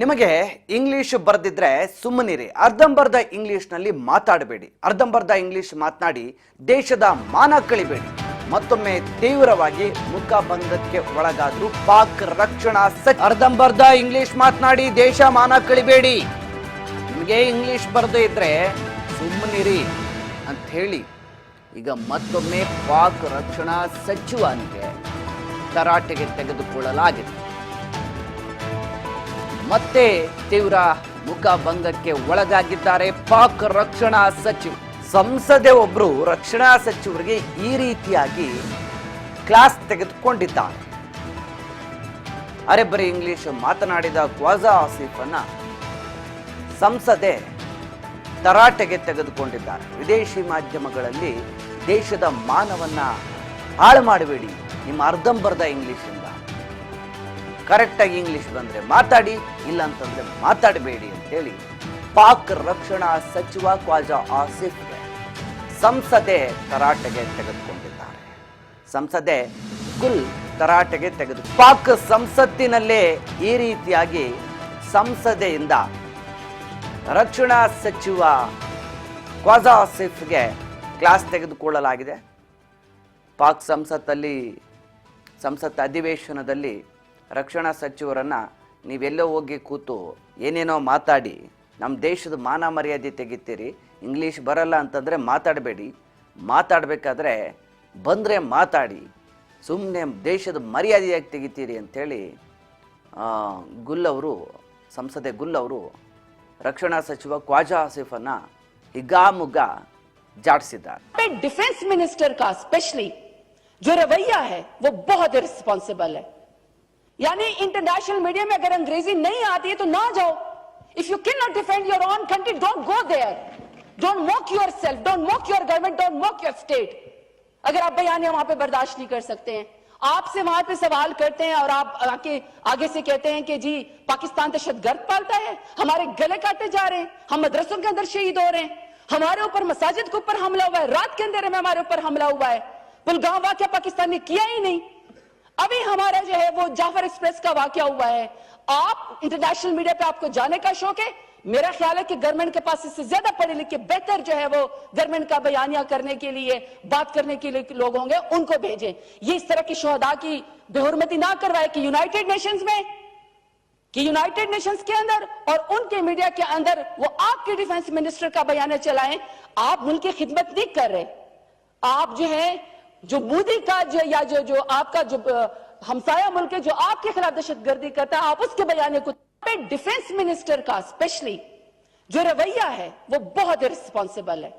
ನಿಮಗೆ ಇಂಗ್ಲಿಷ್ ಬರೆದಿದ್ರೆ ಸುಮ್ಮನಿರಿ. ಅರ್ಧಂಬರ್ಧ ಇಂಗ್ಲಿಷ್ನಲ್ಲಿ ಮಾತಾಡಬೇಡಿ. ಅರ್ಧಂಬರ್ಧ ಇಂಗ್ಲಿಷ್ ಮಾತನಾಡಿ ದೇಶದ ಮಾನ ಕಳಿಬೇಡಿ. ಮತ್ತೊಮ್ಮೆ ತೀವ್ರವಾಗಿ ಮುಖಭಂಗಕ್ಕೆ ಒಳಗಾದ್ರು ಪಾಕ್ ರಕ್ಷಣಾ ಸಚಿವ. ಅರ್ಧಂಬರ್ಧ ಇಂಗ್ಲಿಷ್ ಮಾತನಾಡಿ ದೇಶ ಮಾನ ಕಳಿಬೇಡಿ. ನಿಮಗೆ ಇಂಗ್ಲಿಷ್ ಬರೆದು ಇದ್ರೆ ಸುಮ್ಮನಿರಿ ಅಂತ ಹೇಳಿ ಈಗ ಮತ್ತೊಮ್ಮೆ ಪಾಕ್ ರಕ್ಷಣಾ ಸಚಿವನಿಗೆ ತರಾಟೆಗೆ ತೆಗೆದುಕೊಳ್ಳಲಾಗಿದೆ. ಮತ್ತೆ ತೀವ್ರ ಮುಖಭಂಗಕ್ಕೆ ಒಳಗಾಗಿದ್ದಾರೆ ಪಾಕ್ ರಕ್ಷಣಾ ಸಚಿವ. ಸಂಸದೆ ಒಬ್ರು ರಕ್ಷಣಾ ಸಚಿವರಿಗೆ ಈ ರೀತಿಯಾಗಿ ಕ್ಲಾಸ್ ತೆಗೆದುಕೊಂಡಿದ್ದಾರೆ. ಅರೆಬರಿ ಇಂಗ್ಲಿಷ್ ಮಾತನಾಡಿದ ಖ್ವಾಜಾ ಆಸಿಫನ್ನ ಸಂಸದೆ ತರಾಟೆಗೆ ತೆಗೆದುಕೊಂಡಿದ್ದಾರೆ. ವಿದೇಶಿ ಮಾಧ್ಯಮಗಳಲ್ಲಿ ದೇಶದ ಮಾನವನ್ನ ಹಾಳು ಮಾಡಬೇಡಿ. ನಿಮ್ಮ ಅರ್ಧಂಬರ್ಧ ಇಂಗ್ಲಿಷಿಂದ ಕರೆಕ್ಟಾಗಿ ಇಂಗ್ಲಿಷ್ ಬಂದರೆ ಮಾತಾಡಿ, ಇಲ್ಲ ಅಂತಂದ್ರೆ ಮಾತಾಡಬೇಡಿ ಅಂತೇಳಿ ಪಾಕ್ ರಕ್ಷಣಾ ಸಚಿವ ಖ್ವಾಜಾ ಆಸಿಫ್ಗೆ ಸಂಸದೆ ತರಾಟೆಗೆ ತೆಗೆದುಕೊಂಡಿದ್ದಾರೆ. ಸಂಸದೆ ಕುಲ್ ತರಾಟೆಗೆ ಪಾಕ್ ಸಂಸತ್ತಿನಲ್ಲೇ ಈ ರೀತಿಯಾಗಿ ಸಂಸದೆಯಿಂದ ರಕ್ಷಣಾ ಸಚಿವ ಖ್ವಾಜಾ ಆಸಿಫ್ಗೆ ಕ್ಲಾಸ್ ತೆಗೆದುಕೊಳ್ಳಲಾಗಿದೆ. ಪಾಕ್ ಸಂಸತ್ ಅಧಿವೇಶನದಲ್ಲಿ ರಕ್ಷಣಾ ಸಚಿವರನ್ನ ನೀವೆಲ್ಲೋ ಹೋಗಿ ಕೂತು ಏನೇನೋ ಮಾತಾಡಿ ನಮ್ಮ ದೇಶದ ಮಾನ ಮರ್ಯಾದೆ ತೆಗಿತೀರಿ. ಇಂಗ್ಲೀಷ್ ಬರಲ್ಲ ಅಂತಂದರೆ ಮಾತಾಡಬೇಡಿ, ಮಾತಾಡಬೇಕಾದ್ರೆ ಬಂದರೆ ಮಾತಾಡಿ, ಸುಮ್ಮನೆ ದೇಶದ ಮರ್ಯಾದೆಯಾಗಿ ತೆಗಿತೀರಿ ಅಂಥೇಳಿ ಸಂಸದೆ ಗುಲ್ ಅವರು ರಕ್ಷಣಾ ಸಚಿವ ಖ್ವಾಜಾ ಆಸಿಫನ್ನ ಹಿಗ್ಗಾಮುಗ್ಗ ಜಾಡಿಸಿದ್ದಾರೆ. डिफेंस मिनिस्टर का स्पेशली जो रवैया है वो बहुत इर्रिस्पॉन्सिबल है. यानी इंटरनेशनल मीडिया में अगर अंग्रेजी नहीं आती है तो ना जाओ. If you can not defend your own country, don't go there. Don't mock yourself, don't mock your government, don't mock your state. अगर आप बयानिया वहां पे बर्दाश्त नहीं कर सकते हैं, आपसे वहां पे सवाल करते हैं और आप आगे से कहते हैं कि जी पाकिस्तान दहशतगर्द पालता है, हमारे गले काटे जा रहे हैं, हम मदरसों के अंदर शहीद हो रहे हैं, हमारे ऊपर मसाजिद के ऊपर हमला हुआ है, रात के अंधेरे में हमारे ऊपर हमला हुआ है. पुलगाम वाकया पाकिस्तान ने किया ही नहीं. अभी हमारा जो है वो जाफर एक्सप्रेस का वाकया हुआ है. आप इंटरनेशनल मीडिया पे आपको जाने का शौक है. मेरा ख्याल है कि गवर्नमेंट के पास इससे ज्यादा पढ़े लिखे बेहतर जो है वो गवर्नमेंट का बयानिया करने के लिए, बात करने के लिए लोग होंगे, उनको भेजें. ये इस तरह की शोहदा की बेहुरमती ना करवाए कि यूनाइटेड नेशंस के अंदर और उनके मीडिया के अंदर वो आपके डिफेंस मिनिस्टर का बयान चलाएं. आप मुल्क की खिदमत नहीं कर रहे. आप जो है जो मोदी का जो आपका जो हमसाया मुल्क है जो आपके खिलाफ दहशतगर्दी करता है, आप उसके बयान को. डिफेंस मिनिस्टर का स्पेशली जो रवैया है वो बहुत इर्रिस्पॉन्सिबल है.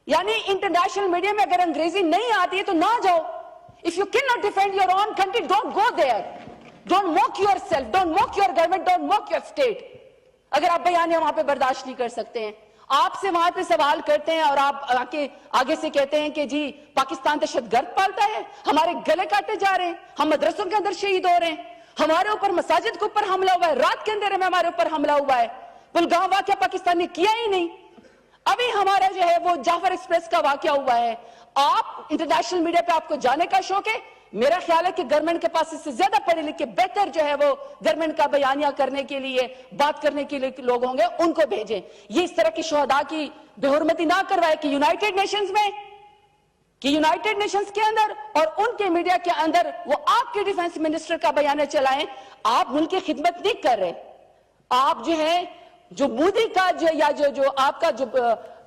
यानी इंटरनेशनल मीडिया में अगर अंग्रेजी नहीं आती है तो ना जाओ. If you can not defend your own country, don't go there. Don't mock yourself, don't mock your government, don't mock your state. अगर आप बयानिया वहां पे बर्दाश्त नहीं कर सकते हैं, आपसे वहां पे सवाल करते हैं और आप आगे से कहते हैं कि जी पाकिस्तान दहशतगर्द पालता है, हमारे गले काटे जा रहे हैं, हम मदरसों के अंदर शहीद हो रहे हैं, हमारे ऊपर मसाजिद के ऊपर हमला हुआ है, रात के अंधेरे में हमारे ऊपर हमला हुआ है, पुलगाम वाकया पाकिस्तान ने किया ही नहीं. अभी हमारा जो है वो जाफर एक्सप्रेस का वाकया हुआ है. आप इंटरनेशनल मीडिया पे आपको जाने का शौक है. मेरा ख्याल है कि गवर्नमेंट के पास इससे ज्यादा पढ़े लिखे बेहतर जो है वो गवर्नमेंट का बयानिया करने के लिए, बात करने के लिए लोग होंगे, उनको भेजें. ये इस तरह की शोहदा की बेहुरमती ना करवाए कि यूनाइटेड नेशंस के अंदर और उनके मीडिया के अंदर वो आपके डिफेंस मिनिस्टर का बयान चलाएं. आप मुल्क की खिदमत नहीं कर रहे. आप जो है जो मोदी का जो आपका जो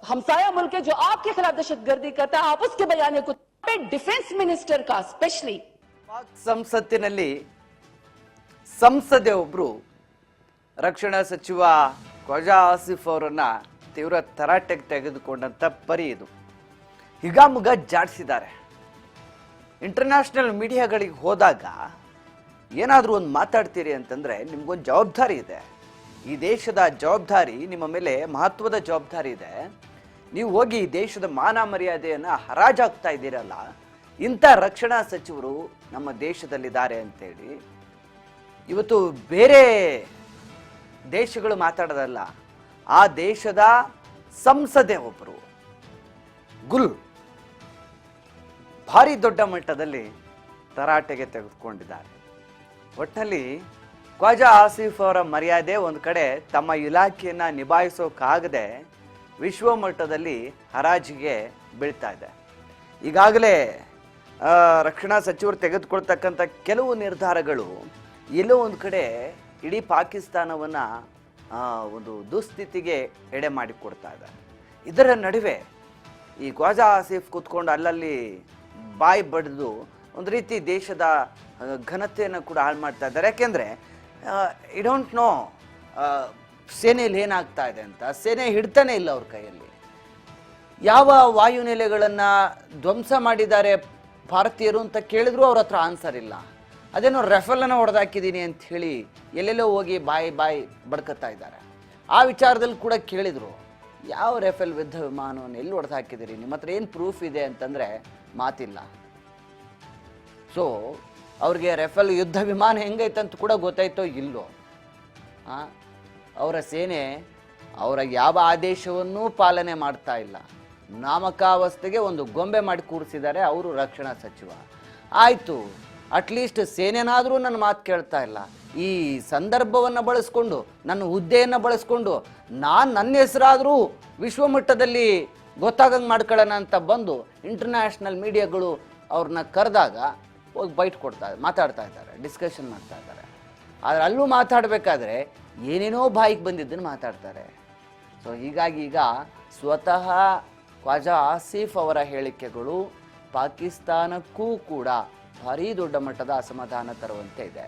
हमसाया मुल्क है जो आपके खिलाफ दहशतगर्दी करता है, आप उसके बयान को. डिफेंस मिनिस्टर का स्पेशली ಪಾಕ್ ಸಂಸತ್ತಿನಲ್ಲಿ ಸಂಸದೆ ಒಬ್ರು ರಕ್ಷಣಾ ಸಚಿವ ಖ್ವಾಜಾ ಆಸಿಫ್ ಅವರನ್ನ ತೀವ್ರ ತರಾಟೆಗೆ ತೆಗೆದುಕೊಂಡಂತ ಪರಿ ಇದು. ಹಿಗಾಮುಗ ಜಾಡಿಸಿದ್ದಾರೆ. ಇಂಟರ್ನ್ಯಾಷನಲ್ ಮೀಡಿಯಾಗಳಿಗೆ ಹೋದಾಗ ಏನಾದರೂ ಒಂದು ಮಾತಾಡ್ತೀರಿ ಅಂತಂದ್ರೆ ನಿಮ್ಗೊಂದು ಜವಾಬ್ದಾರಿ ಇದೆ. ಈ ದೇಶದ ಜವಾಬ್ದಾರಿ ನಿಮ್ಮ ಮೇಲೆ ಮಹತ್ವದ ಜವಾಬ್ದಾರಿ ಇದೆ. ನೀವು ಹೋಗಿ ಈ ದೇಶದ ಮಾನ ಮರ್ಯಾದೆಯನ್ನು ಹರಾಜಾಗ್ತಾ ಇದ್ದೀರಲ್ಲ, ಇಂಥ ರಕ್ಷಣಾ ಸಚಿವರು ನಮ್ಮ ದೇಶದಲ್ಲಿದ್ದಾರೆ ಅಂತೇಳಿ ಇವತ್ತು ಬೇರೆ ದೇಶಗಳು ಮಾತಾಡೋದಲ್ಲ, ಆ ದೇಶದ ಸಂಸದೆ ಒಬ್ಬರು ಗುಲ್ ಭಾರಿ ದೊಡ್ಡ ಮಟ್ಟದಲ್ಲಿ ತರಾಟೆಗೆ ತೆಗೆದುಕೊಂಡಿದ್ದಾರೆ. ಒಟ್ಟಿನಲ್ಲಿ ಖ್ವಾಜಾ ಆಸಿಫ್ ಅವರ ಮರ್ಯಾದೆ ಒಂದು ಕಡೆ ತಮ್ಮ ಇಲಾಖೆಯನ್ನು ನಿಭಾಯಿಸೋಕ್ಕಾಗದೆ ವಿಶ್ವ ಮಟ್ಟದಲ್ಲಿ ಹರಾಜಿಗೆ ಬೀಳ್ತಾ ಇದೆ. ಈಗಾಗಲೇ ರಕ್ಷಣಾ ಸಚಿವರು ತೆಗೆದುಕೊಳ್ತಕ್ಕಂಥ ಕೆಲವು ನಿರ್ಧಾರಗಳು ಎಲ್ಲೋ ಒಂದು ಕಡೆ ಇಡೀ ಪಾಕಿಸ್ತಾನವನ್ನು ಒಂದು ದುಸ್ಥಿತಿಗೆ ಎಡೆ ಮಾಡಿಕೊಡ್ತಾ ಇದೆ. ಇದರ ನಡುವೆ ಈ ಖ್ವಾಜಾ ಆಸಿಫ್ ಕೂತ್ಕೊಂಡು ಅಲ್ಲಲ್ಲಿ ಬಾಯಿ ಬಡಿದು ಒಂದು ರೀತಿ ದೇಶದ ಘನತೆಯನ್ನು ಕೂಡ ಹಾಳು ಮಾಡ್ತಾ ಇದ್ದಾರೆ. ಯಾಕೆಂದರೆ ಐ ಡೋಂಟ್ ನೋ ಸೇನೆಯಲ್ಲಿ ಏನಾಗ್ತಾ ಇದೆ ಅಂತ. ಸೇನೆ ಹಿಡ್ತಾನೆ ಇಲ್ಲ ಅವ್ರ ಕೈಯಲ್ಲಿ. ಯಾವ ವಾಯುನೆಲೆಗಳನ್ನು ಧ್ವಂಸ ಮಾಡಿದ್ದಾರೆ ಭಾರತೀಯರು ಅಂತ ಕೇಳಿದ್ರು ಅವ್ರ ಹತ್ರ ಆನ್ಸರ್ ಇಲ್ಲ. ಅದೇನೋ ರಫೇಲನ್ನು ಹೊಡೆದಾಕಿದ್ದೀನಿ ಅಂತ ಹೇಳಿ ಎಲ್ಲೆಲ್ಲೋ ಹೋಗಿ ಬಾಯಿ ಬಡ್ಕತ್ತಾ ಇದ್ದಾರೆ. ಆ ವಿಚಾರದಲ್ಲಿ ಕೂಡ ಕೇಳಿದರು, ಯಾವ ರಫೇಲ್ ಯುದ್ಧ ವಿಮಾನವನ್ನು ಎಲ್ಲಿ ಹೊಡೆದು ಹಾಕಿದ್ದೀರಿ, ನಿಮ್ಮ ಹತ್ರ ಏನು ಪ್ರೂಫ್ ಇದೆ ಅಂತಂದರೆ ಮಾತಿಲ್ಲ. ಸೊ ಅವ್ರಿಗೆ ರಫೇಲ್ ಯುದ್ಧ ವಿಮಾನ ಹೆಂಗೈತಂತ ಕೂಡ ಗೊತ್ತಾಯ್ತೋ ಇಲ್ಲೋ. ಅವರ ಸೇನೆ ಅವರ ಯಾವ ಆದೇಶವನ್ನೂ ಪಾಲನೆ ಮಾಡ್ತಾ ಇಲ್ಲ. ನಾಮಕಾವಸ್ಥೆಗೆ ಒಂದು ಗೊಂಬೆ ಮಾಡಿ ಕೂರಿಸಿದ್ದಾರೆ ಅವರು ರಕ್ಷಣಾ ಸಚಿವ. ಆಯಿತು, ಅಟ್ಲೀಸ್ಟ್ ಸೇನೆನಾದರೂ ನನ್ನ ಮಾತು ಕೇಳ್ತಾ ಇಲ್ಲ. ಈ ಸಂದರ್ಭವನ್ನು ಬಳಸ್ಕೊಂಡು, ನನ್ನ ಹುದ್ದೆಯನ್ನು ಬಳಸ್ಕೊಂಡು ನನ್ನ ಹೆಸರಾದರೂ ವಿಶ್ವಮಟ್ಟದಲ್ಲಿ ಗೊತ್ತಾಗಂಗೆ ಮಾಡ್ಕೊಳ್ಳೋಣ ಅಂತ ಬಂದು ಇಂಟರ್ನ್ಯಾಷನಲ್ ಮೀಡಿಯಾಗಳು ಅವ್ರನ್ನ ಕರೆದಾಗ ಹೋಗಿ ಮಾತಾಡ್ತಾ ಇದ್ದಾರೆ, ಡಿಸ್ಕಷನ್ ಮಾಡ್ತಾ ಇದ್ದಾರೆ. ಆದರೆ ಅಲ್ಲೂ ಮಾತಾಡಬೇಕಾದ್ರೆ ಏನೇನೋ ಬಾಯಿಗೆ ಬಂದಿದ್ದನ್ನು ಮಾತಾಡ್ತಾರೆ. ಸೊ ಹೀಗಾಗಿ ಈಗ ಸ್ವತಃ ಖ್ವಾಜಾ ಆಸಿಫ್ ಅವರ ಹೇಳಿಕೆಗಳು ಪಾಕಿಸ್ತಾನಕ್ಕೂ ಕೂಡ ಭಾರೀ ದೊಡ್ಡ ಮಟ್ಟದ ಅಸಮಾಧಾನ ತರುವಂತೆ ಇದೆ.